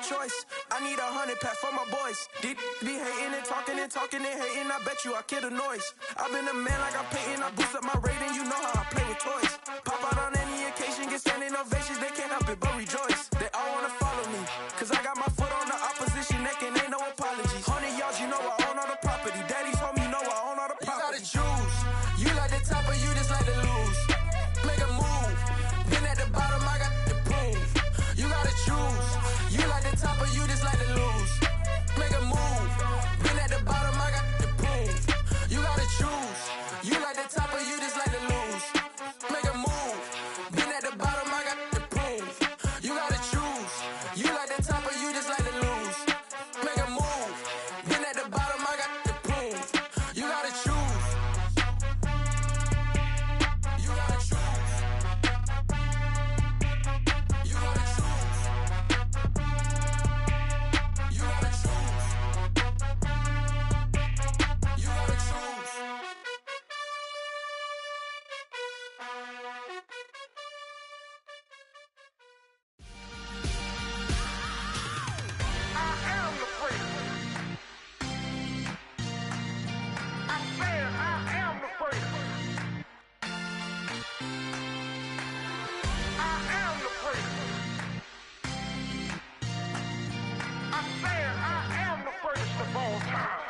choice. I need 100 pack for my boys. Be hating and talking and talking and hating. I bet you I kill the noise. I've been a man like I'm Peyton. I boost up my rating. You know how I play with toys. Pop out on any occasion, get standing ovations. They can't help it but rejoice. They all wanna follow me, cause I got my foot on the opposition neck and ain't no apologies. 100 yards, you know I own all the property. Daddy's home, you know I own all the property. You gotta choose. You like the top or you just like to lose. Make a move. Been at the bottom, I got to prove. You gotta choose. You like the top or you just like to lose. Make a move. Been at the bottom, I got to prove. You gotta choose. You like the top or you just like to lose. Make a move. Been at the bottom, I got to prove. You gotta choose. You like the top or you just like to lose. Make a move. Been at the bottom, I got to prove. You gotta choose. You gotta choose. You gotta choose. You gotta choose. You gotta choose. I am the freak. I said I am the freak. I am the freak. I said I am the freakest of all time.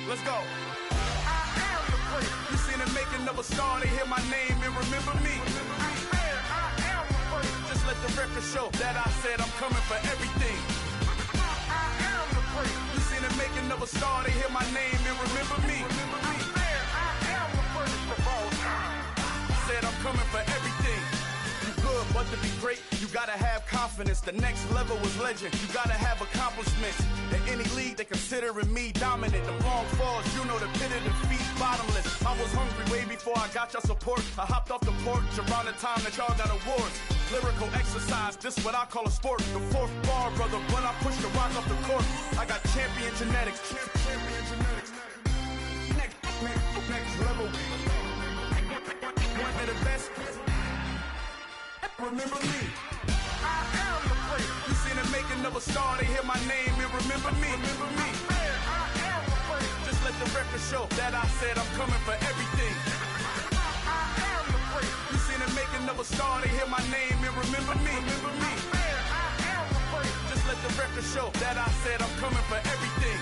Let's go. I am the freak. You seen the making of a star, they hear my name and remember me. I said I am the freak. Just let the record show that I said I'm coming for everything. I am the freak. You seen the making of a star, they hear my name and remember me. I said I am the freakest of all time. Said I'm coming for everything. You good, but to be great, you gotta have confidence. The next level was legend. You gotta have accomplishments. In any league, they considering me dominant. The wrong falls, you know the pit of defeat, bottomless. I was hungry way before I got your support. I hopped off the porch around the time that y'all got awards. Lyrical exercise, this what I call a sport. The fourth bar, brother, when I push the rock off the court. I got champion genetics. Champion genetics. Next level. One of the best. Remember me. I am the freak. You seen the making of a star, they hear my name and remember me. Remember me. I said I am the freak. Just let the record show that I said I'm coming for everything. I am the freak. You seen the making of a star, they hear my name and remember me. Remember me. I said I am the freak. Just let the record show that I said I'm coming for everything.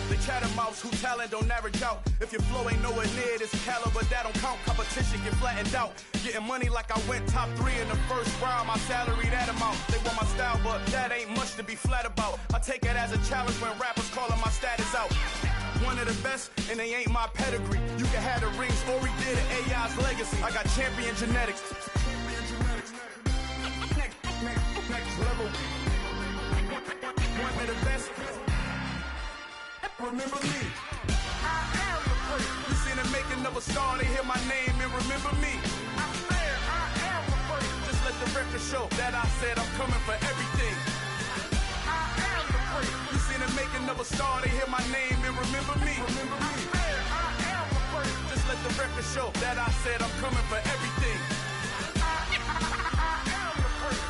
The chattermouths who talent don't average out. If your flow ain't nowhere near this caliber, that don't count. Competition get flattened out. Getting money like I went top 3 in the first round. My salary that amount. They want my style, but that ain't much to be flat about. I take it as a challenge when rappers calling my status out. One of the best, and they ain't my pedigree. You can have the rings, or he did it, AI's legacy. I got champion genetics. Next level. One of the best. Remember me. I am the freak. You seen the making of a star, they hear my name and remember me. I said I am the freak. Just let the record show that I said I'm coming for everything. I am the freak. You seen the making of a star, they hear my name and remember me. Remember I me. said I am the freak. Just let the record show that I said I'm coming for everything. I am the freak.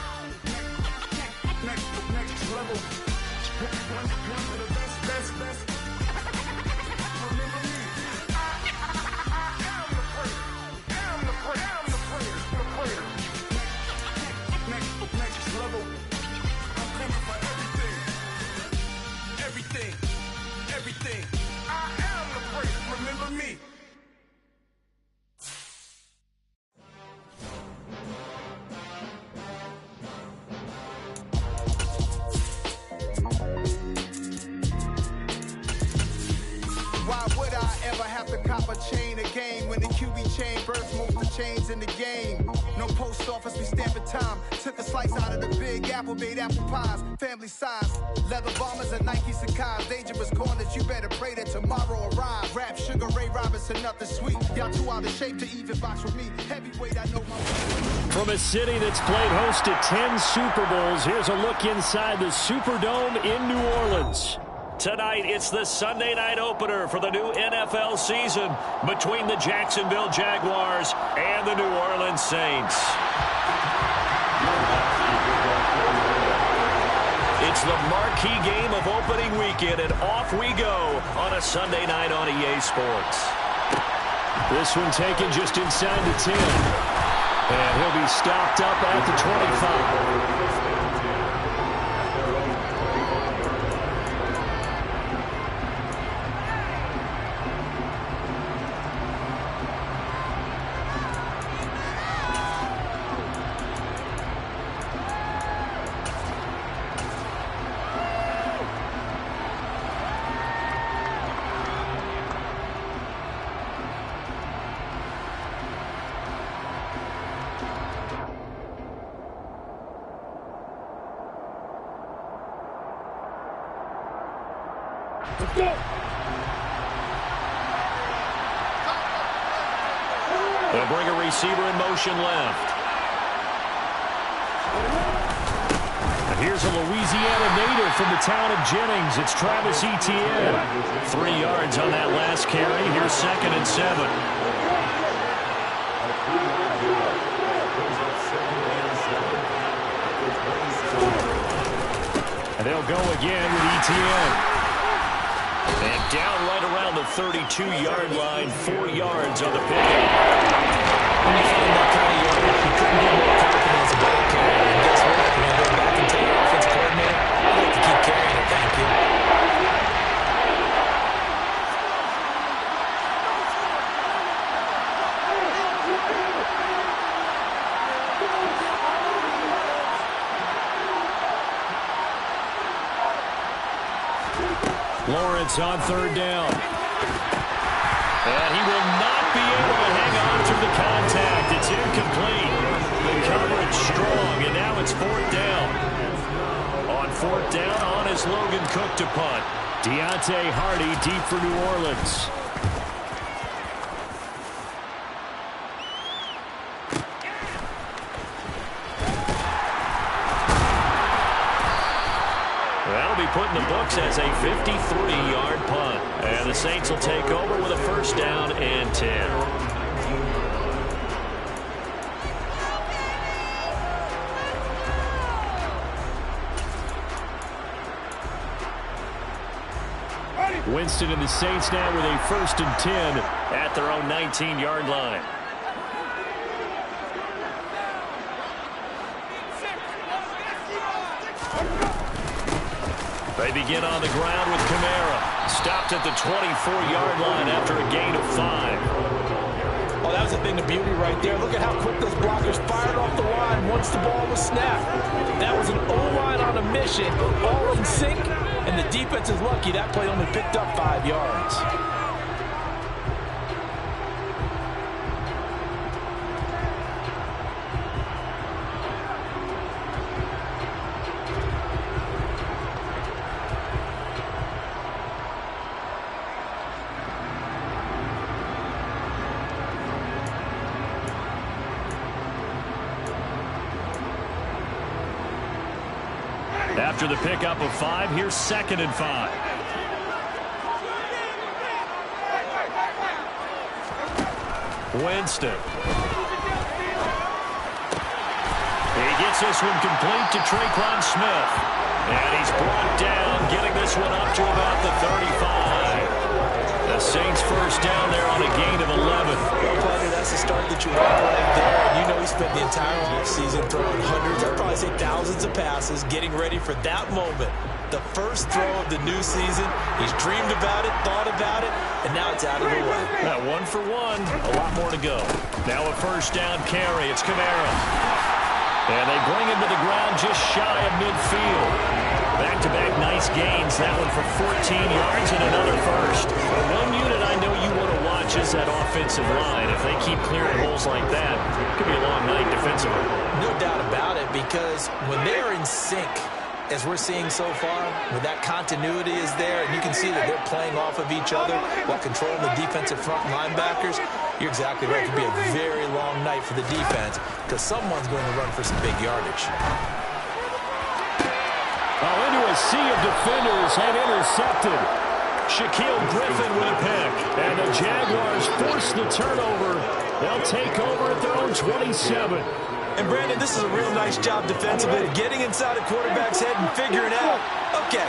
Next level. One of the best. Remember me. I am the freak. Am the freak. Am the freak. The freak. Next level. I'm coming for everything. Everything. I am the freak. Remember me. Why would I ever have to cop a chain a game when the QB chain bursts most of the chains in the game? No post office, we stamping time. Took a slice out of the big apple, made apple pies, family size. Leather bombers and Nike Sacai's. Dangerous corners, you better pray that tomorrow arrives. Rap Sugar Ray Robinson, nothing sweet. Y'all too out of shape to even box with me. Heavyweight, I know my. From a city that's played host to 10 Super Bowls, here's a look inside the Superdome in New Orleans. Tonight, it's the Sunday night opener for the new NFL season between the Jacksonville Jaguars and the New Orleans Saints. It's the marquee game of opening weekend, and off we go on a Sunday night on EA Sports. This one taken just inside the 10. And he'll be stopped up at the 25. Let's go. They'll bring a receiver in motion left. And here's a Louisiana native from the town of Jennings. It's Travis Etienne. 3 yards on that last carry. Here's 2nd and 7. And they'll go again with Etienne. And down right around the 32-yard line, 4 yards on the pickup. When you find that kind of yardage, you couldn't get more confidence about carrying. And guess what? When you go back and tell your offensive coordinator, I'd like to keep carrying it, thank you. Lawrence on 3rd down. And he will not be able to hang on through the contact. It's incomplete. The coverage strong, and now it's 4th down. On 4th down, on is Logan Cook to punt. Deontay Hardy deep for New Orleans. That'll be put in the books as a 53-yard punt. And the Saints will take over with a 1st down and 10. Winston and the Saints now with a 1st and 10 at their own 19-yard line. They begin on the ground with Kamara. Stopped at the 24-yard line after a gain of 5. Oh, that was a thing of beauty right there. Look at how quick those blockers fired off the line once the ball was snapped. That was an O-line on a mission, all in sync, and the defense is lucky that play only picked up 5 yards. After the pickup of 5, here's 2nd and 5. Winston. He gets this one complete to Traquan Smith. And he's brought down, getting this one up to about the 35. The Saints 1st down there on a gain of 11. Well, Parker, that's the start that you want right there. And you know he spent the entire offseason throwing hundreds, I'd probably say thousands of passes, getting ready for that moment. The first throw of the new season. He's dreamed about it, thought about it, and now it's out of the way. Now 1 for 1, a lot more to go. Now a 1st down carry. It's Kamara. And they bring him to the ground just shy of midfield. Back-to-back nice gains. That one for 14 yards and another 1st. One unit I know you want to watch is that offensive line. If they keep clearing holes like that, it could be a long night defensively. No doubt about it, because when they're in sync, as we're seeing so far, when that continuity is there, and you can see that they're playing off of each other while controlling the defensive front linebackers, you're exactly right. It could be a very long night for the defense because someone's going to run for some big yardage. Oh, into a sea of defenders and intercepted. Shaquille Griffin with a pick. And the Jaguars force the turnover. They'll take over at their own 27. And, Brandon, this is a real nice job defensively, getting inside a quarterback's head and figuring out, okay,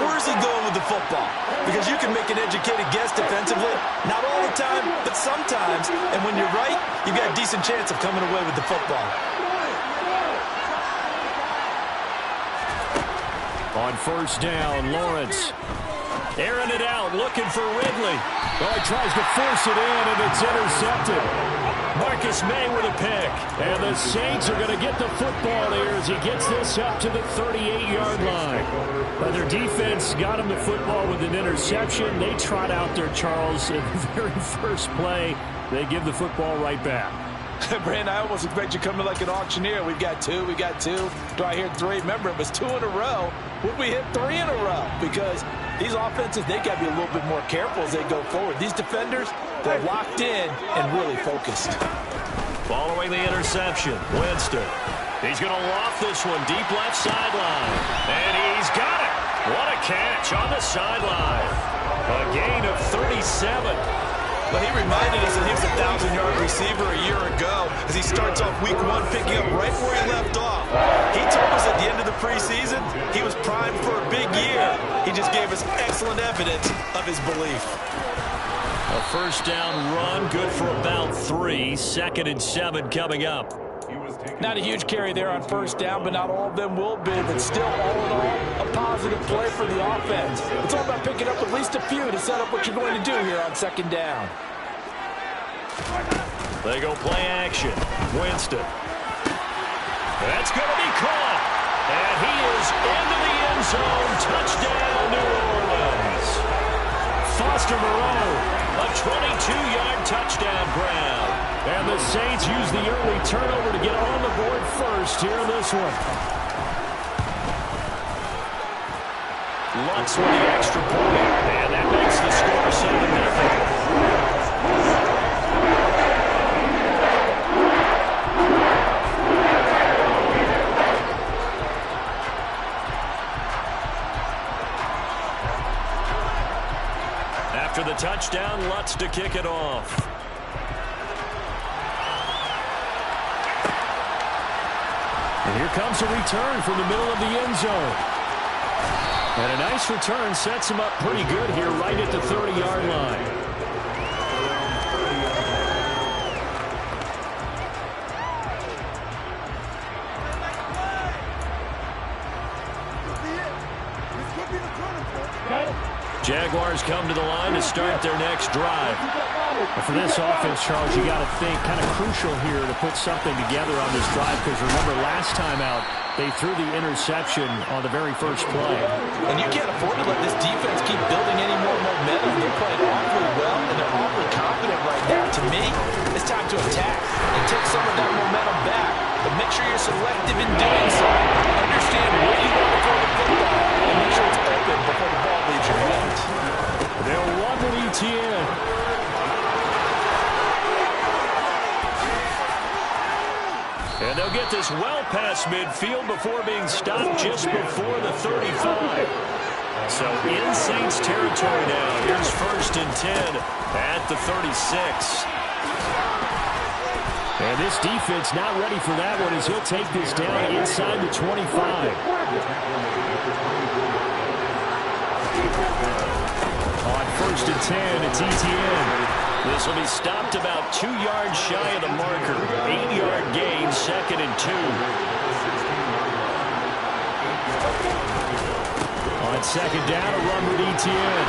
where's he going with the football? Because you can make an educated guess defensively, not all the time, but sometimes. And when you're right, you've got a decent chance of coming away with the football. On first down, Lawrence airing it out, looking for Ridley. Well, he tries to force it in, and it's intercepted. Marcus May with a pick. And the Saints are going to get the football here as he gets this up to the 38-yard line. But their defense got him the football with an interception. They trot out there, Charles, in the very first play. They give the football right back. Brandon, I almost expect you coming like an auctioneer. We've got two. Do I hear three? Remember, it was 2 in a row. Would we hit 3 in a row? Because these offenses, they got to be a little bit more careful as they go forward. These defenders, they're locked in and really focused. Following the interception, Winston. He's going to loft this one deep left sideline. And he's got it. What a catch on the sideline. A gain of 37. But he reminded us that he was a 1,000-yard receiver a year ago as he starts off week 1 picking up right where he left off. He told us at the end of the preseason he was primed for a big year. He just gave us excellent evidence of his belief. A first down run, good for about 3. 2nd and 7 coming up. Not a huge carry there on first down, but not all of them will be. But still, all in all, a positive play for the offense. It's all about picking up at least a few to set up what you're going to do here on 2nd down. They go play action. Winston. That's going to be caught. And he is into the end zone. Touchdown, New Orleans. Foster Moreau, a 22-yard touchdown grab. And the Saints use the early turnover to get on the board first here in this one. Lutz with the extra point. And that makes the score 7-0. After the touchdown, Lutz to kick it off. And here comes a return from the middle of the end zone. And a nice return sets him up pretty good here right at the 30-yard line. Jaguars come to the line to start their next drive. For this offense, Charles, you got to think kind of crucial here to put something together on this drive, because remember last time out they threw the interception on the very first play. And you can't afford to let this defense keep building any more momentum. They're playing awfully well, and they're awfully confident right now. To me, it's time to attack and take some of that momentum back. But make sure you're selective in doing so. Understand where you want to throw the football and make sure it's open before the ball leaves your hands. They'll run with ETN. And they'll get this well past midfield before being stopped just before the 35. So in Saints territory now. Here's 1st and 10 at the 36. And this defense not ready for that one as he'll take this down inside the 25. On 1st and 10, it's ETN. This will be stopped about 2 yards shy of the marker. 8-yard gain, 2nd and 2. On 2nd down, a run with ETN.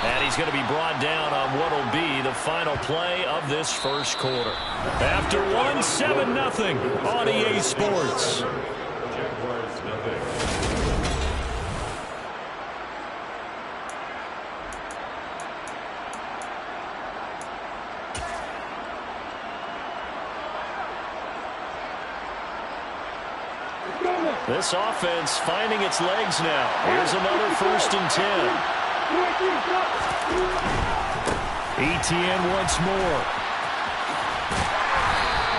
And he's going to be brought down on what will be the final play of this first quarter. After 1, 7-0 on EA Sports. This offense finding its legs now. Here's another 1st and 10. ETN once more.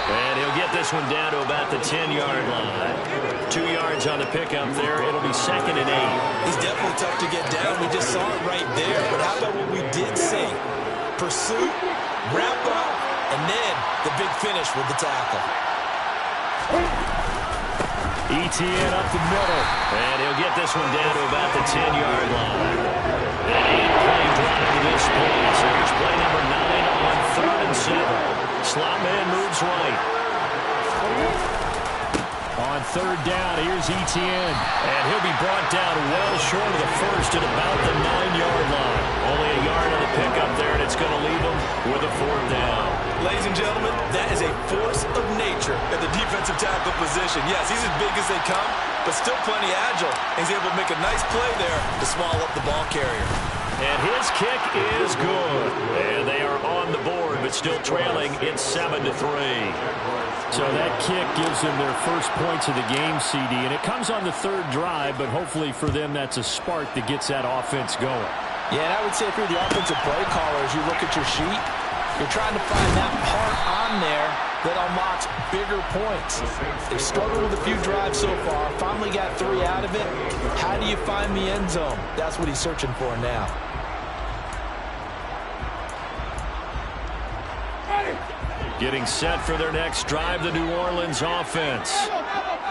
And he'll get this one down to about the 10-yard line. 2 yards on the pickup there. It'll be 2nd and 8. He's definitely tough to get down. We just saw it right there. But how about what we did see? Pursuit, wrap up, and then the big finish with the tackle. ETN up the middle. And he'll get this one down to about the 10-yard line. An 8-play drive to this point. So here's play number 9 on 3rd and 7. Slot man moves right. On 3rd down, here's ETN. And he'll be brought down well short of the first at about the 9-yard line. Only a yard on the pickup there, and it's going to leave him with a 4th down. Ladies and gentlemen, that is a force of nature at the defensive tackle position. Yes, he's as big as they come, but still plenty agile. He's able to make a nice play there to swallow up the ball carrier. And his kick is good. And they are on the board, but still trailing. It's 7-3. So that kick gives them their first points of the game, CD. And it comes on the 3rd drive, but hopefully for them that's a spark that gets that offense going. Yeah, and I would say if you're the offensive play caller, as you look at your sheet, you're trying to find that part on there that unlocks bigger points. They've struggled with a few drives so far. Finally got 3 out of it. How do you find the end zone? That's what he's searching for now. Getting set for their next drive, the New Orleans offense.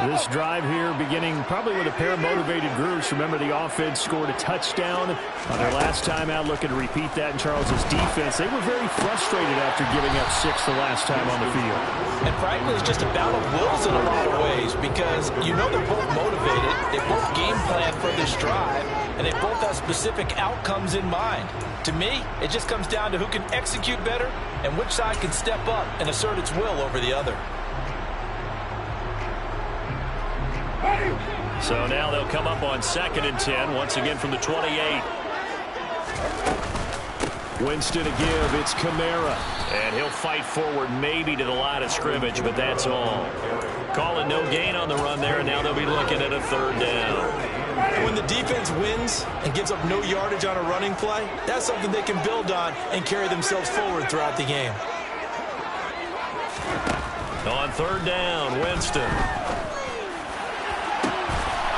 This drive here beginning probably with a pair of motivated groups. Remember, the offense scored a touchdown on their last time out, looking to repeat that in Charles's defense. They were very frustrated after giving up 6 the last time on the field. And frankly, it's just a battle of wills in a lot of ways because you know they're both motivated. They both game plan for this drive, and they both have specific outcomes in mind. To me, it just comes down to who can execute better and which side can step up and assert its will over the other. So now they'll come up on 2nd and 10, once again from the 28. Winston to give, it's Kamara. And he'll fight forward maybe to the line of scrimmage, but that's all. Calling no gain on the run there, and now they'll be looking at a 3rd down. When the defense wins and gives up no yardage on a running play, that's something they can build on and carry themselves forward throughout the game. On 3rd down, Winston.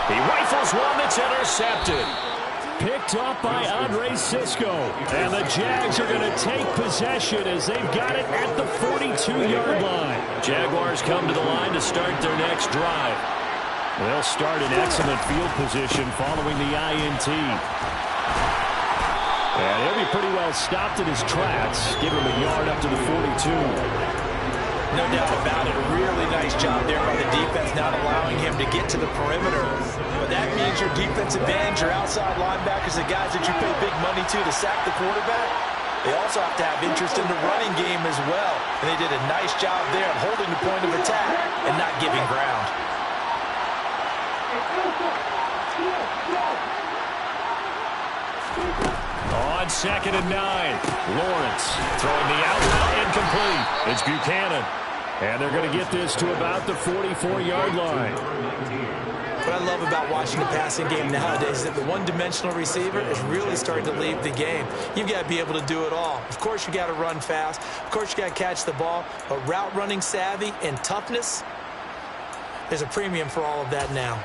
He rifles one that's intercepted. Picked up by Andre Sisco. And the Jags are going to take possession as they've got it at the 42-yard line. Jaguars come to the line to start their next drive. They'll start in excellent field position following the INT. And he'll be pretty well stopped in his tracks. Give him a yard up to the 42. No doubt about it. A really nice job there by the defense, not allowing him to get to the perimeter. But that means your defensive ends, your outside linebackers, the guys that you pay big money to sack the quarterback, they also have to have interest in the running game as well. And they did a nice job there of holding the point of attack and not giving ground. On 2nd and 9, Lawrence throwing the out route incomplete. It's Buchanan. And they're going to get this to about the 44-yard line. What I love about watching the passing game nowadays is that the one-dimensional receiver is really starting to leave the game. You've got to be able to do it all. Of course, you got to run fast. Of course, you got to catch the ball. But route running savvy and toughness, there's a premium for all of that now.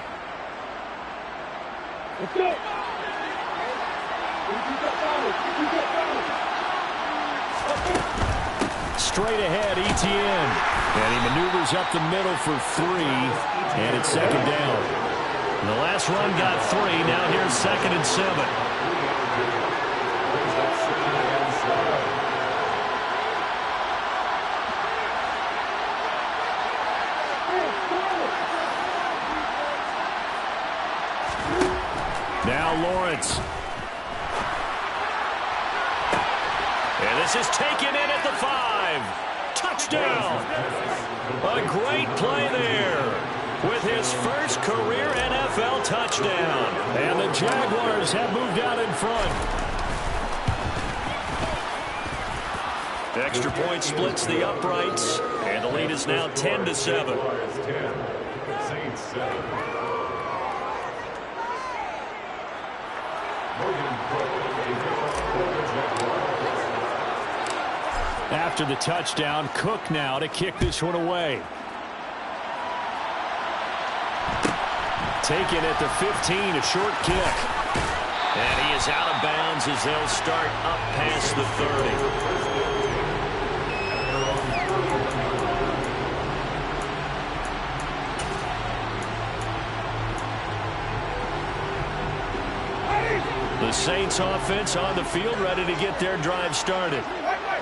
Let's go. Straight ahead, ETN. And he maneuvers up the middle for 3. And it's 2nd down. The last run got 3. Now here's 2nd and 7. Now Lawrence. And this is taken in at the 5. Touchdown. A great play there with his first career NFL touchdown. And the Jaguars have moved out in front. Extra point splits the uprights, and the lead is now 10-7. After the touchdown, Cook now to kick this one away. Taken at the 15, a short kick. And he is out of bounds as they'll start up past the 30. The Saints offense on the field, ready to get their drive started.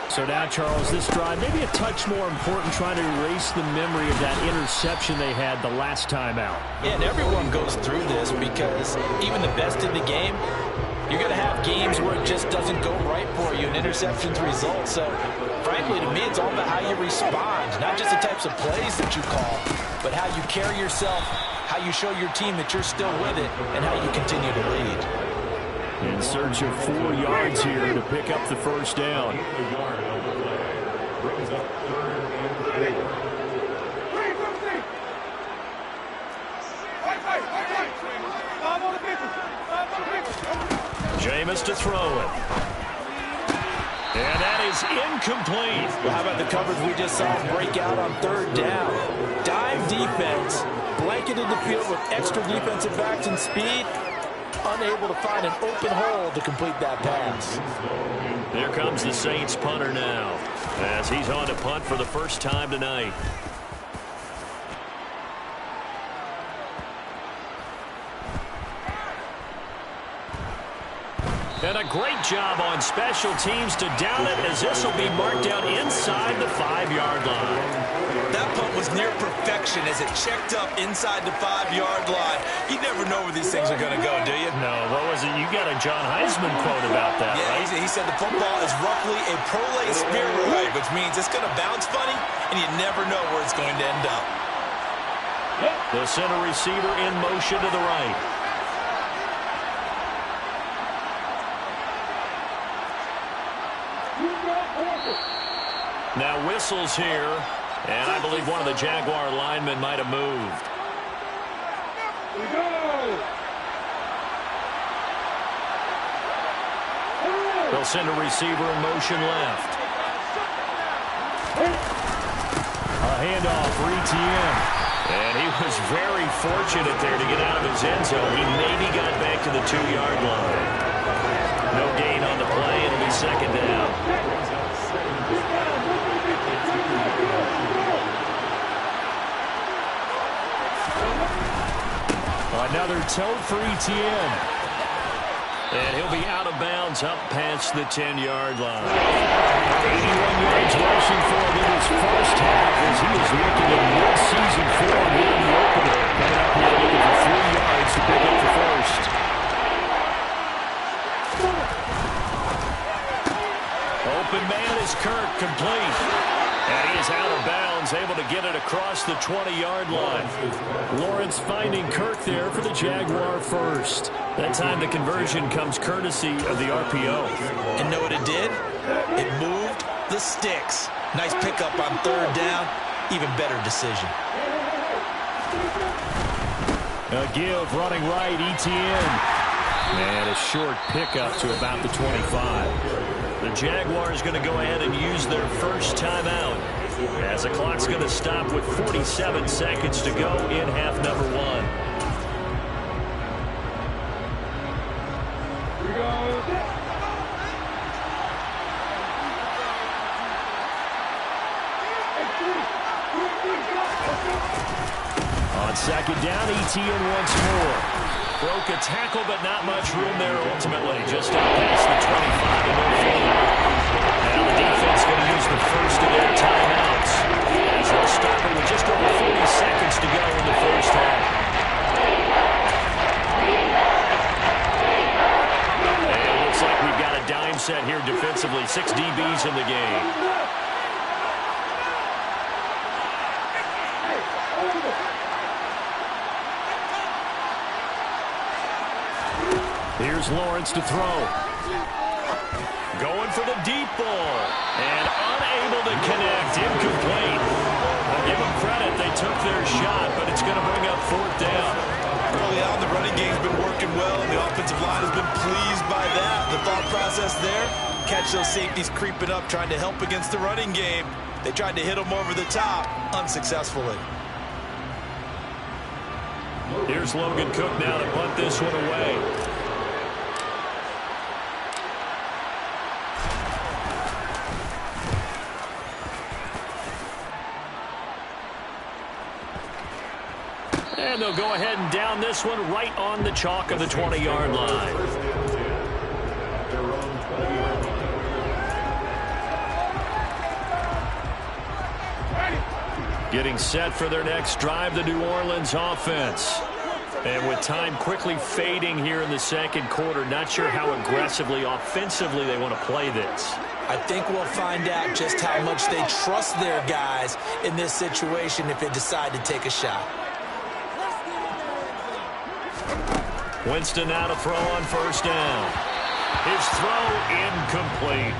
So now, Charles, this drive maybe a touch more important, trying to erase the memory of that interception they had the last time out. Yeah, and everyone goes through this because even the best in the game, you're going to have games where it just doesn't go right for you, and interceptions result. So, frankly, to me, it's all about how you respond, not just the types of plays that you call, but how you carry yourself, how you show your team that you're still with it, and how you continue to lead. In search of 4 yards here to pick up the first down. Jameis to throw it. And that is incomplete. Well, how about the coverage we just saw break out on third down? Dime defense, blanketed the field with extra defensive backs and speed, unable to find an open hole to complete that pass. Here comes the Saints punter now, as he's on to punt for the first time tonight. And a great job on special teams to down it, as this will be marked down inside the 5-yard line. That punt was near perfection as it checked up inside the 5-yard line. You never know where these things are going to go, do you? No, what was it? You got a John Heisman quote about that, yeah, right? He said the football is roughly a prolé spheroid, which means it's going to bounce funny, and you never know where it's going to end up. The center receiver in motion to the right. Now whistles here, and I believe one of the Jaguar linemen might have moved. They'll send a receiver in motion left. A handoff for ETN. And he was very fortunate there to get out of his end zone. He maybe got back to the 2-yard line. No gain on the play. It'll be second down. Another tote for ETN. And he'll be out of bounds up past the 10-yard line. 81 yards rushing for him in his first half as he is looking at mid-season form here in the opener. Coming up here looking for 3 yards to pick up the first. Open man is Kirk, complete. And he is out of bounds, able to get it across the 20-yard line. Lawrence finding Kirk there for the Jaguar first. That time the conversion comes courtesy of the RPO. And know what it did? It moved the sticks. Nice pickup on third down. Even better decision. A give running right, ETN. And a short pickup to about the 25. The Jaguars going to go ahead and use their first timeout, as the clock's going to stop with 47 seconds to go in half number 1. On second down, ETN once more. Broke a tackle, but not much room there ultimately. Just out past the 25 and no further. Now the defense going to use the first of their timeouts, as they'll start with just over 40 seconds to go in the first half. And it looks like we've got a dime set here defensively. 6 DBs in the game. Here's Lawrence to throw. Going for the deep ball. And unable to connect. Incomplete. I'll give them credit. They took their shot, but it's going to bring up fourth down. Early on, the running game's been working well, and the offensive line has been pleased by that. The thought process there, catch those safeties creeping up, trying to help against the running game. They tried to hit them over the top, unsuccessfully. Here's Logan Cook now to punt this one away. And they'll go ahead and down this one right on the chalk of the 20-yard line. Getting set for their next drive, the New Orleans offense. And with time quickly fading here in the second quarter, not sure how aggressively, offensively they want to play this. I think we'll find out just how much they trust their guys in this situation if they decide to take a shot. Winston now to throw on first down. His throw incomplete.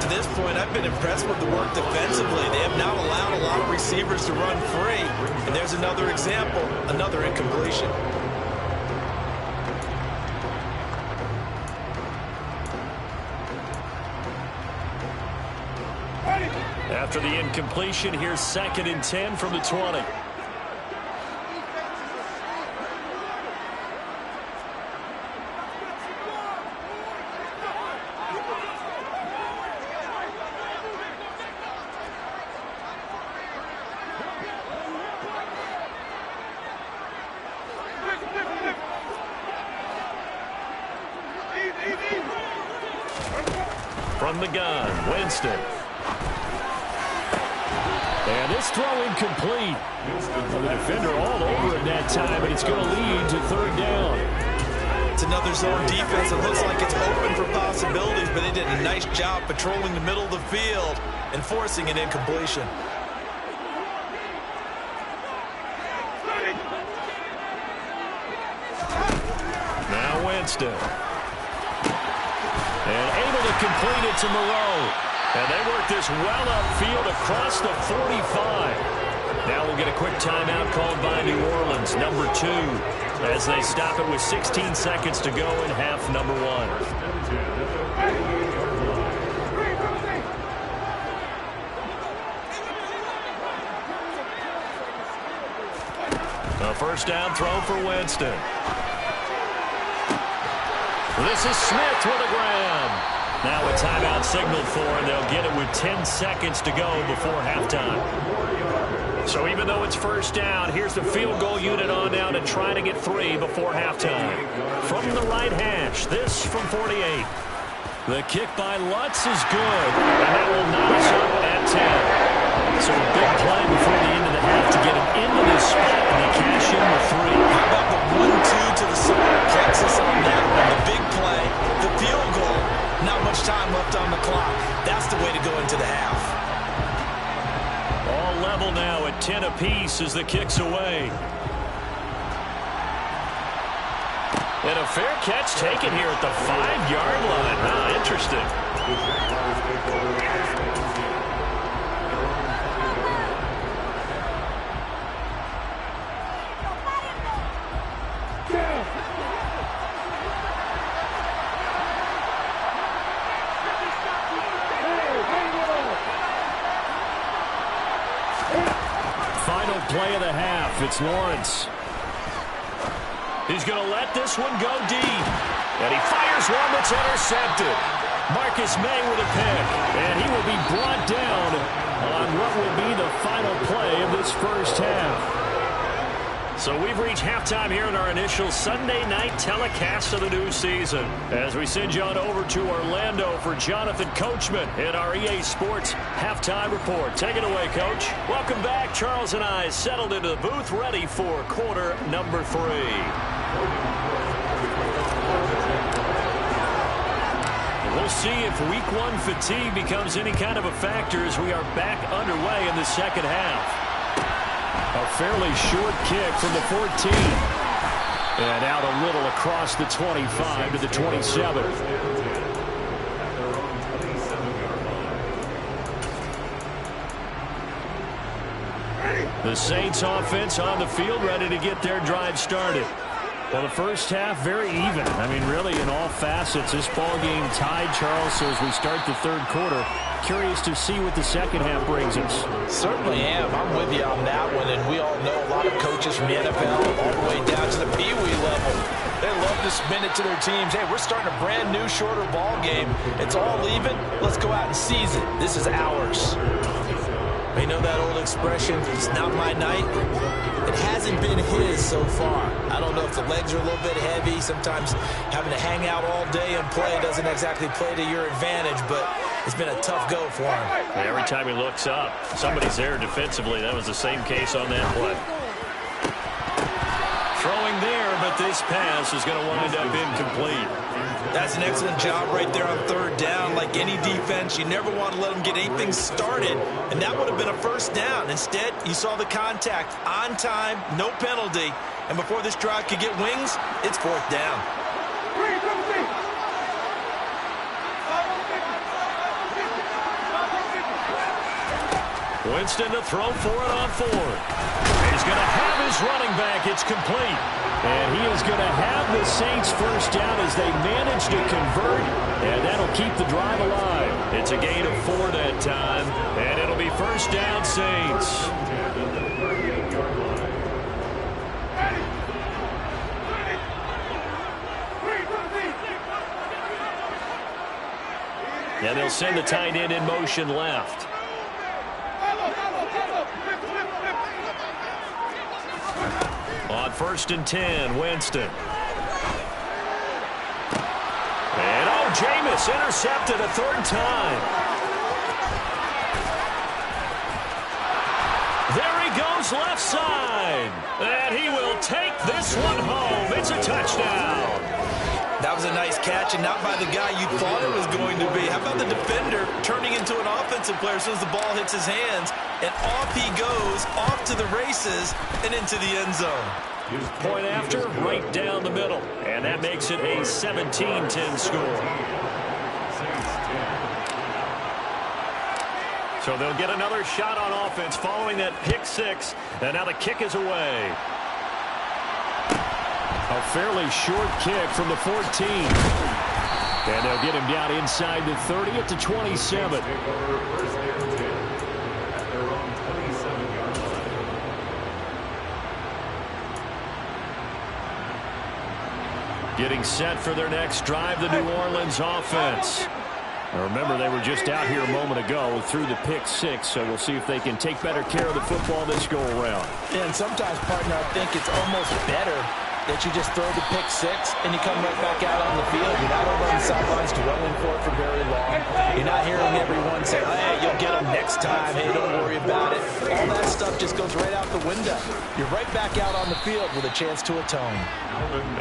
To this point, I've been impressed with the work defensively. They have not allowed a lot of receivers to run free. And there's another example, another incompletion. After the incompletion, here's 2nd and 10 from the 20. From the gun, Winston. And this throw incomplete. Well, the defender all over it that time, and it's going to lead to 3rd down. It's another zone defense. It looks like it's open for possibilities, but they did a nice job patrolling the middle of the field and forcing an incompletion. Now Winston. And able to complete it to Moreau. And they work this well upfield across the 45. Now we'll get a quick timeout called by New Orleans, number 2, as they stop it with 16 seconds to go in half number 1. A first down throw for Winston. This is Smith with a grab. Now a timeout signaled for, and they'll get it with 10 seconds to go before halftime. So even though it's first down, here's the field goal unit on now to try to get 3 before halftime. From the right hash, this from 48. The kick by Lutz is good, and that will knock us up at 10. So a big play before the end of the half to get him into this spot, and they cash in with 3. How about the 1-2 to the solar plexus on that one? The big play, the field goal. Not much time left on the clock. That's the way to go into the half. All level now at 10 apiece as the kick's away. And a fair catch taken here at the 5-yard line. Ah, interesting. Final play of the half. It's Lawrence. He's going to let this one go deep. And he fires one that's intercepted. Marcus May with a pick. And he will be brought down on what will be the final play of this first half. So we've reached halftime here in our initial Sunday night telecast of the new season. As we send you on over to Orlando for Jonathan Coachman in our EA Sports halftime report. Take it away, Coach. Welcome back. Charles and I settled into the booth, ready for quarter number 3. We'll see if week 1 fatigue becomes any kind of a factor as we are back underway in the second half. A fairly short kick from the 14. And out a little across the 25 to the 27. The Saints offense on the field ready to get their drive started. Well, the first half, very even. I mean, really, in all facets, this ball game tied, Charles. So as we start the third quarter, curious to see what the second half brings us. Certainly am. I'm with you on that one. And we all know a lot of coaches from the NFL all the way down to the Pee Wee level. They love to spin it to their teams. Hey, we're starting a brand new, shorter ball game. It's all even. Let's go out and seize it. This is ours. You know that old expression, it's not my night? It hasn't been his so far. I don't know if the legs are a little bit heavy. Sometimes having to hang out all day and play doesn't exactly play to your advantage, but It's been a tough go for him. Every time he looks up, somebody's there defensively. That was the same case on that play. Throwing there, but this pass is going to wind up incomplete. That's an excellent job right there on third down. Like any defense, you never want to let them get anything started, and that would have been a first down. Instead, you saw the contact on time, no penalty, and before this drive could get wings, it's fourth down. Winston to throw for it on fourth. He's going to have his running back. It's complete. And he is going to have the Saints first down as they manage to convert, and that'll keep the drive alive. It's a gain of 4 that time, and it'll be first down Saints. And they'll send the tight end in motion left. On 1st and 10, Winston. And Jameis intercepted a third time. There he goes left side. And he will take this one home. It's a touchdown. That was a nice catch, and not by the guy you thought it was going to be. How about the defender turning into an offensive player as soon as the ball hits his hands, and off he goes, off to the races, and into the end zone. Point after, right down the middle, and that makes it a 17-10 score. So they'll get another shot on offense following that pick six, and now the kick is away. A fairly short kick from the 14. And they'll get him down inside the 30 at the 27. Getting set for their next drive, the New Orleans offense. Now remember, they were just out here a moment ago through the pick six, so we'll see if they can take better care of the football this go-around. And sometimes, partner, I think it's almost better that you just throw the pick six and you come right back out on the field. You're not over on the sidelines dwelling for it for very long. You're not hearing everyone say, hey, you'll get them next time. Hey, don't worry about it. All that stuff just goes right out the window. You're right back out on the field with a chance to atone.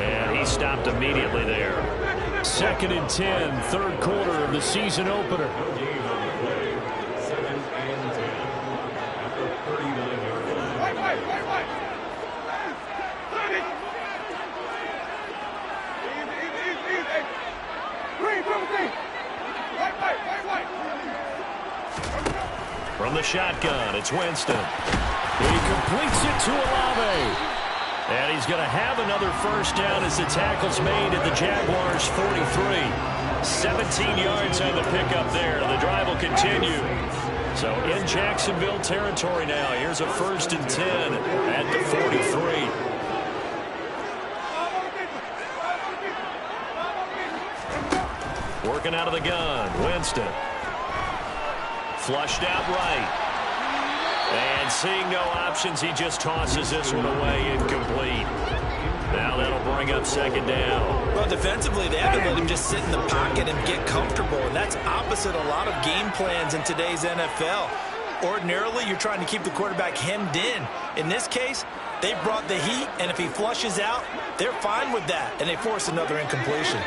And he stopped immediately there. 2nd and 10, third quarter of the season opener. From the shotgun, it's Winston. He completes it to Olave. And he's going to have another first down as the tackle's made at the Jaguars' 43. 17 yards on the pickup there. The drive will continue. So in Jacksonville territory now. Here's a 1st and 10 at the 43. Working out of the gun, Winston. Flushed out right. And seeing no options, he just tosses this one away, incomplete. Now that'll bring up 2nd down. Well, defensively, they haven't let him just sit in the pocket and get comfortable, and that's opposite a lot of game plans in today's NFL. Ordinarily, you're trying to keep the quarterback hemmed in. In this case, they brought the heat, and if he flushes out, they're fine with that, and they force another incompletion.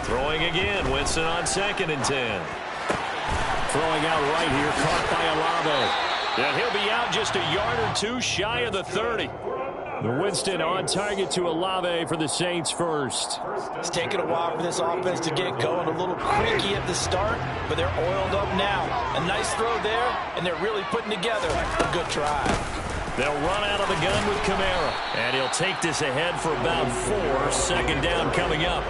Throwing again, Winston on 2nd and 10. Throwing out right here, caught by Olave. And he'll be out just a yard or two shy of the 30. The Winston on target to Olave for the Saints first. It's taken a while for this offense to get going. A little creaky at the start, but they're oiled up now. A nice throw there, and they're really putting together a good drive. They'll run out of the gun with Kamara. And he'll take this ahead for about 4. 2nd down coming up.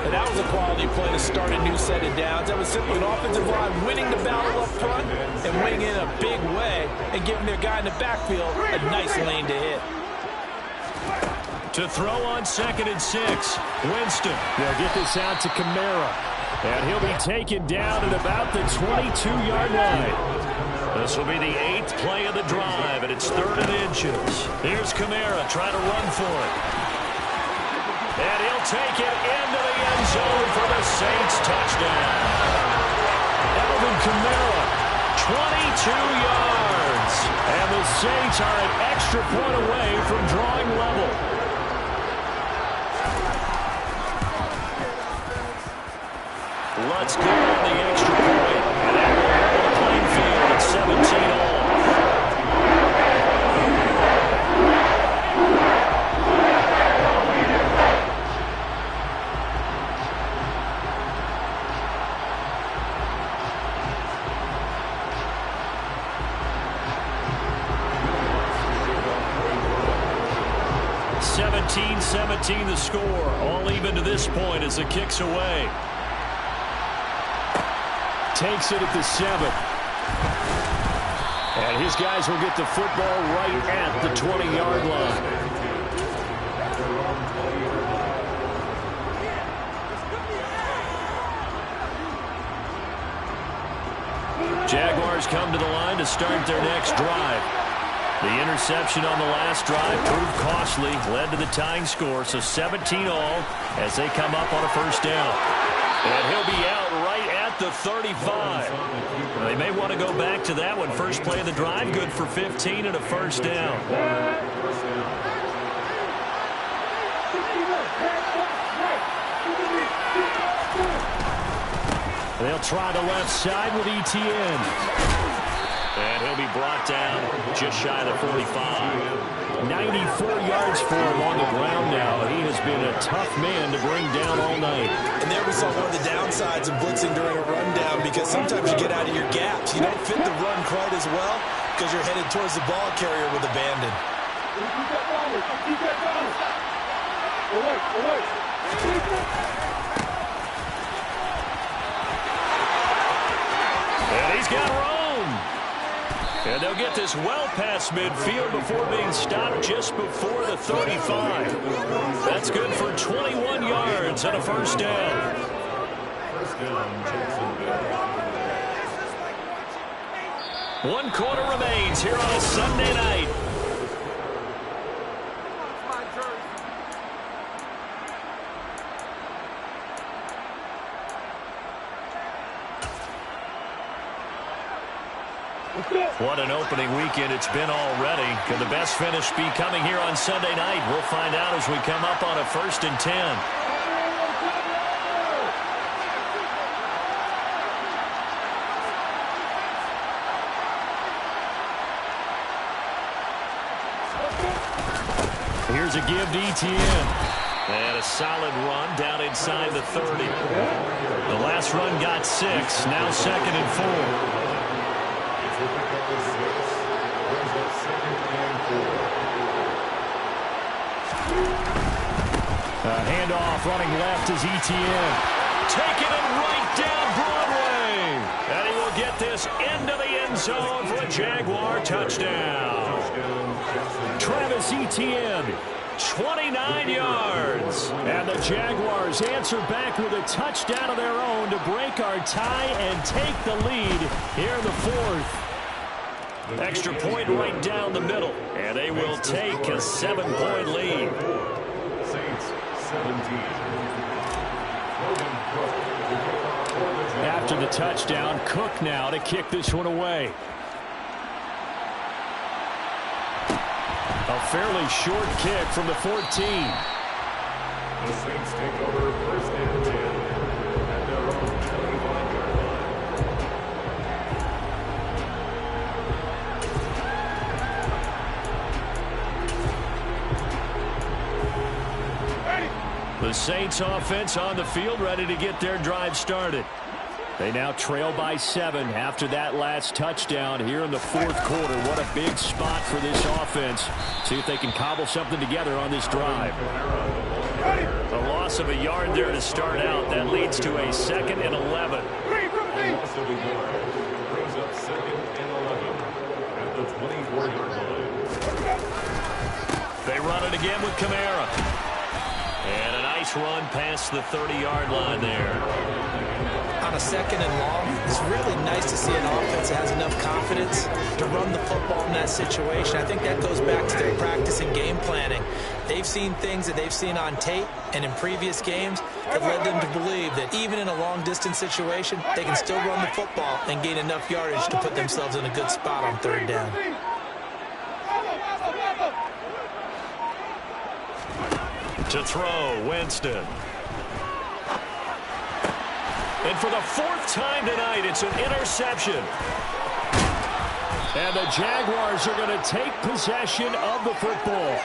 And that was a quality play to start a new set of downs. That was simply an offensive line winning the battle up front and winning in a big way and giving their guy in the backfield a nice lane to hit. To throw on 2nd and 6, Winston. They'll get this out to Kamara. And he'll be taken down at about the 22-yard line. This will be the 8th play of the drive, and it's 3rd and inches. Here's Kamara trying to run for it. And he'll take it into the end zone for the Saints touchdown. Alvin Kamara, 22 yards. And the Saints are an extra point away from drawing level. Let's go on the extra point. And that will level the playing field at 17 all. (17-17) the score. All even to this point as the kick's away. Takes it at the 7. And his guys will get the football right at the 20-yard line. Jaguars come to the line to start their next drive. The interception on the last drive proved costly, led to the tying score, so 17 all as they come up on a first down. And he'll be out right at the 35. They may want to go back to that one. First play of the drive, good for 15 and a first down. They'll try the left side with Etienne. And he'll be brought down just shy of the 45. 94 yards for him on the ground now. He has been a tough man to bring down all night. And there we saw one of the downsides of blitzing during a rundown, because sometimes you get out of your gaps. You don't fit the run quite as well because you're headed towards the ball carrier with abandon. And he's got room. And they'll get this well past midfield before being stopped just before the 35. That's good for 21 yards and a first down. One quarter remains here on a Sunday night. What an opening weekend it's been already. Can the best finish be coming here on Sunday night? We'll find out as we come up on a 1st and 10. Here's a give to Etienne. And a solid run down inside the 30. The last run got 6. Now 2nd and 4. Handoff running left is Etienne. Taking it right down Broadway. And he will get this into the end zone for a Jaguar touchdown. Travis Etienne, 29 yards. And the Jaguars answer back with a touchdown of their own to break our tie and take the lead here in the 4th. Extra point right down the middle. And they will take a 7-point lead. After the touchdown, Cook now to kick this one away. A fairly short kick from the 14. The Saints take over 1st and 10 at their own 25-yard line. The Saints offense on the field, ready to get their drive started. They now trail by 7 after that last touchdown here in the 4th quarter. What a big spot for this offense. See if they can cobble something together on this drive. A loss of a yard there to start out. That leads to a 2nd and 11. Loss of a yard brings up 2nd and 11 at the 24-yard line. They run it again with Kamara. And a nice nice run past the 30-yard line there. On a second and long, it's really nice to see an offense that has enough confidence to run the football in that situation. I think that goes back to their practice and game planning. They've seen things that they've seen on tape and in previous games that led them to believe that even in a long-distance situation, they can still run the football and gain enough yardage to put themselves in a good spot on third down. To throw, Winston. And for the fourth time tonight, it's an interception. And the Jaguars are going to take possession of the football.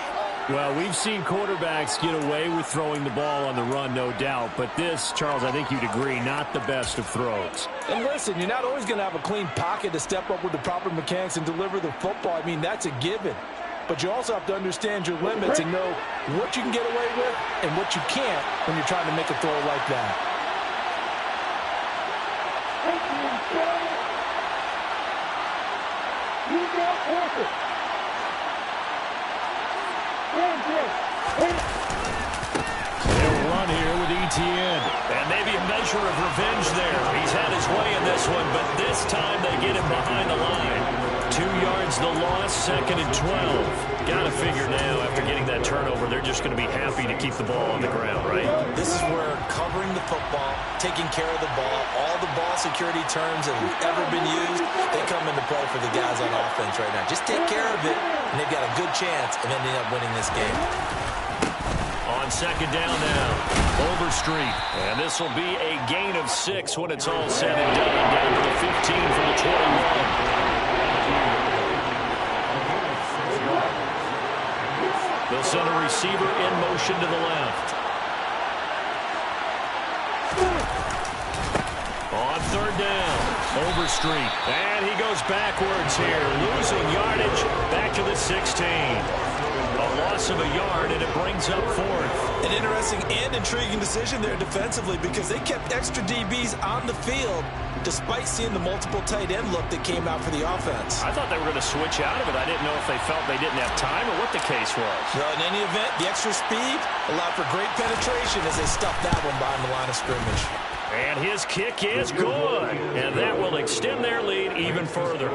Well, we've seen quarterbacks get away with throwing the ball on the run, no doubt. But this, Charles, I think you'd agree, not the best of throws. And listen, you're not always going to have a clean pocket to step up with the proper mechanics and deliver the football. I mean, that's a given. But you also have to understand your limits and know what you can get away with and what you can't when you're trying to make a throw like that. They'll run here with Etienne. And maybe a measure of revenge there. He's had his way in this one, but this time they get him behind the line. 2 yards the loss, 2nd and 12. Got to figure now, after getting that turnover, they're just going to be happy to keep the ball on the ground, right? This is where covering the football, taking care of the ball, all the ball security terms that have ever been used, they come into play for the guys on offense right now. Just take care of it, and they've got a good chance of ending up winning this game. On 2nd down now, Overstreet. And this will be a gain of 6 when it's all said and done. Down to the 15 from the 21. They'll send a receiver in motion to the left. On 3rd down, Overstreet. And he goes backwards here, losing yardage back to the 16. A loss of a yard, and it brings up 4th. An interesting and intriguing decision there defensively because they kept extra DBs on the field despite seeing the multiple tight end look that came out for the offense. I thought they were going to switch out of it. I didn't know if they felt they didn't have time or what the case was. Well, in any event, the extra speed allowed for great penetration as they stuffed that one behind the line of scrimmage. And his kick is good. And that will extend their lead even further.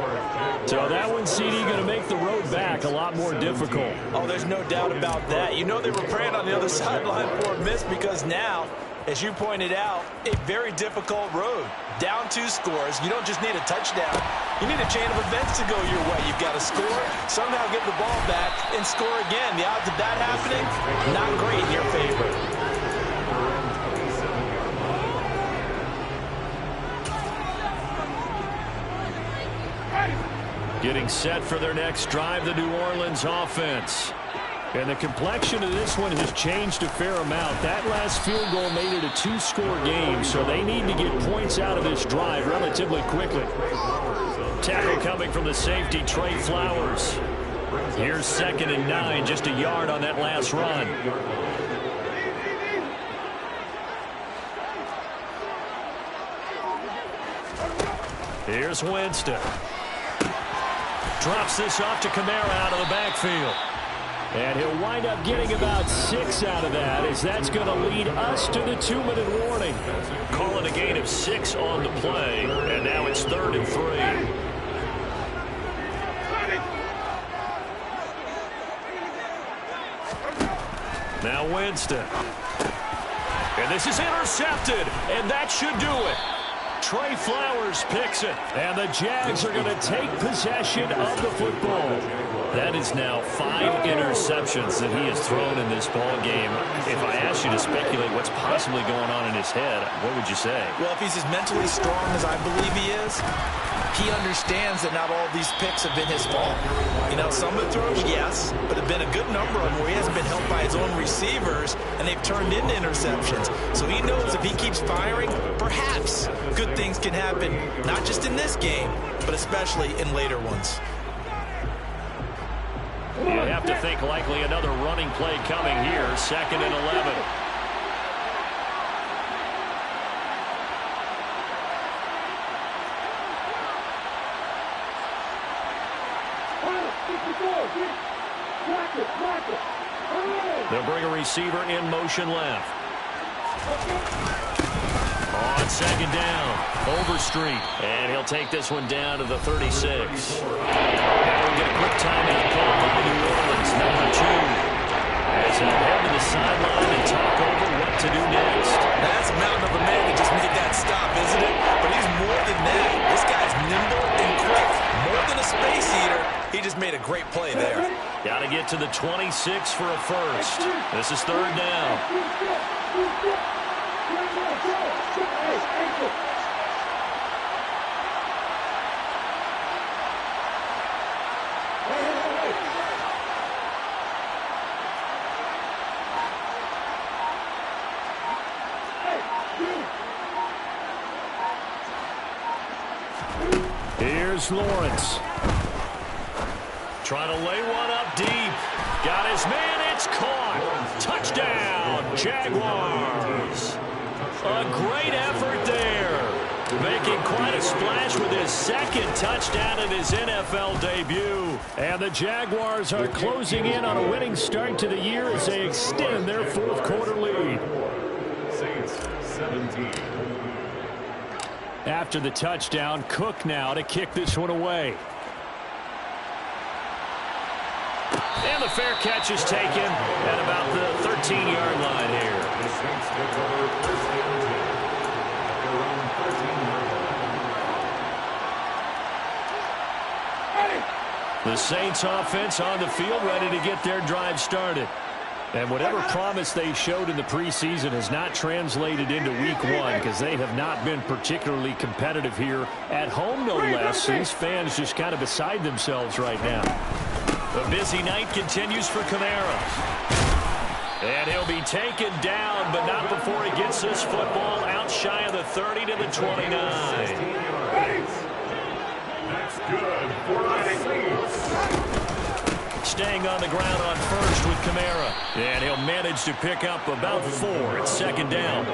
So that one, CD, going to make the road back a lot more difficult. Oh, there's no doubt about that. You know they were praying on the other sideline for a miss because now, as you pointed out, a very difficult road. Down 2 scores. You don't just need a touchdown. You need a chain of events to go your way. You've got to score, somehow get the ball back, and score again. The odds of that happening, not great in your favor. Getting set for their next drive, the New Orleans offense. And the complexion of this one has changed a fair amount. That last field goal made it a 2-score game, so they need to get points out of this drive relatively quickly. Tackle coming from the safety, Trey Flowers. Here's 2nd and 9, just a yard on that last run. Here's Winston. Drops this off to Kamara out of the backfield. And he'll wind up getting about 6 out of that, as that's going to lead us to the 2-minute warning. Calling a gain of 6 on the play, and now it's 3rd and 3. Now Winston. And this is intercepted, and that should do it. Trey Flowers picks it, and the Jags are going to take possession of the football. That is now 5 interceptions that he has thrown in this ball game. If I asked you to speculate what's possibly going on in his head, what would you say? Well, if he's as mentally strong as I believe he is, he understands that not all of these picks have been his fault. You know, some of the throws, yes, but have been a good number of them where he hasn't been helped by his own receivers, and they've turned into interceptions. So he knows if he keeps firing, perhaps good things can happen, not just in this game, but especially in later ones. You have to think likely another running play coming here, 2nd and 11. They'll bring a receiver in motion left. On second down, Overstreet, and he'll take this one down to the 36. Now we'll get a quick timeout call by New Orleans, number 2. As he'll head to the sideline and talk over what to do next. That's a mountain of a man that just made that stop, isn't it? But he's more than that. This guy's nimble and quick. More than a space eater, he just made a great play there. Got to get to the 26 for a first. This is third down. Here's Lawrence. Trying to lay one up deep. Got his man. It's caught. Touchdown, Jaguars. A great effort there. Making quite a splash with his second touchdown in his NFL debut. And the Jaguars are closing in on a winning start to the year as they extend their fourth quarter lead. Saints 17. After the touchdown, Cook now to kick this one away. And the fair catch is taken at about the 13-yard line here. The Saints take over first and 10 at their own 13-yard line. The Saints offense on the field ready to get their drive started. And whatever promise they showed in the preseason has not translated into week one because they have not been particularly competitive here at home, no less. These fans just kind of beside themselves right now. The busy night continues for Kamara. And he'll be taken down, but not before he gets this football out shy of the 30 to the 29. That's good for the Saints. Staying on the ground on first with Kamara. And he'll manage to pick up about 4 at second down.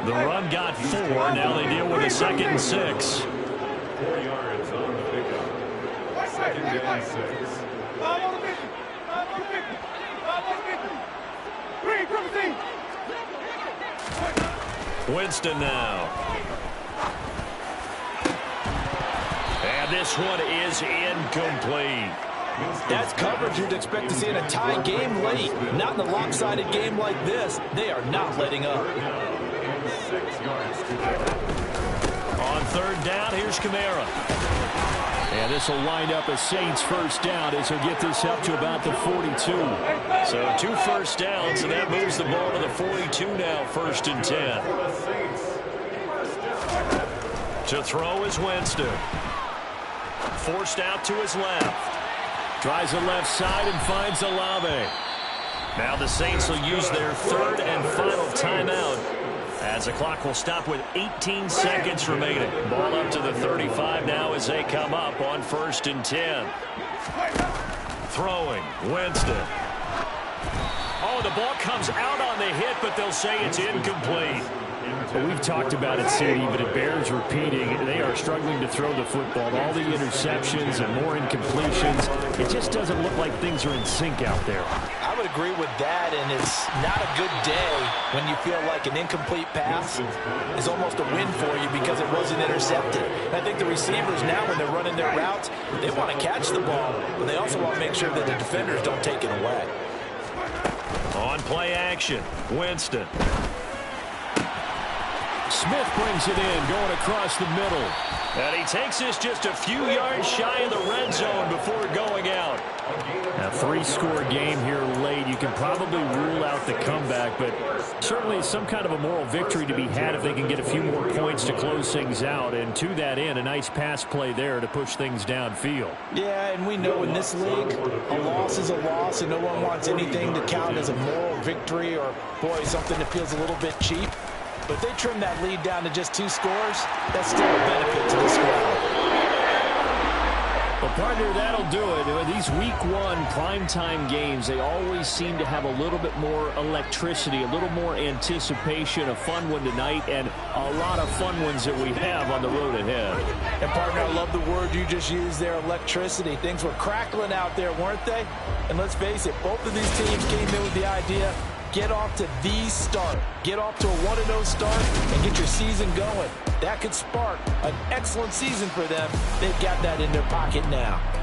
The run got 4. Now they deal with a 2nd and 6. 4 yards on the pickup. Second down 6. Winston now. And this one is incomplete. That's coverage you'd expect to see in a tie game late. Not in a lopsided game like this. They are not letting up. 6 yards to go. On third down, here's Kamara. And this will wind up a Saints first down as he'll get this up to about the 42. So 2 first downs, and that moves the ball to the 42 now, 1st and 10. To throw is Winston. Forced out to his left. Tries the left side and finds Olave. Now the Saints will use their 3rd and final timeout as the clock will stop with 18 seconds remaining. Ball up to the 35 now as they come up on 1st and 10. Throwing, Winston. Oh, the ball comes out on the hit, but they'll say it's incomplete. Well, we've talked about it, Sadie, but it bears repeating. They are struggling to throw the football. All the interceptions and more incompletions. It just doesn't look like things are in sync out there. I would agree with that, and it's not a good day when you feel like an incomplete pass is almost a win for you because it wasn't intercepted. And I think the receivers now, when they're running their routes, they want to catch the ball, but they also want to make sure that the defenders don't take it away. On play action, Winston. Smith brings it in, going across the middle. And he takes this just a few yards shy of the red zone before going out. A 3-score game here late. You can probably rule out the comeback, but certainly some kind of a moral victory to be had if they can get a few more points to close things out. And to that end, a nice pass play there to push things downfield. Yeah, and we know in this league, a loss is a loss, and no one wants anything to count as a moral victory or, boy, something that feels a little bit cheap. But if they trim that lead down to just 2 scores, that's still a benefit to the squad. Well, partner, that'll do it. These week 1 primetime games, they always seem to have a little bit more electricity, a little more anticipation. A fun one tonight, and a lot of fun ones that we have on the road ahead. And, partner, I love the word you just used there, electricity. Things were crackling out there, weren't they? And let's face it, both of these teams came in with the idea, get off to the start. Get off to a 1-0 start and get your season going. That could spark an excellent season for them. They've got that in their pocket now.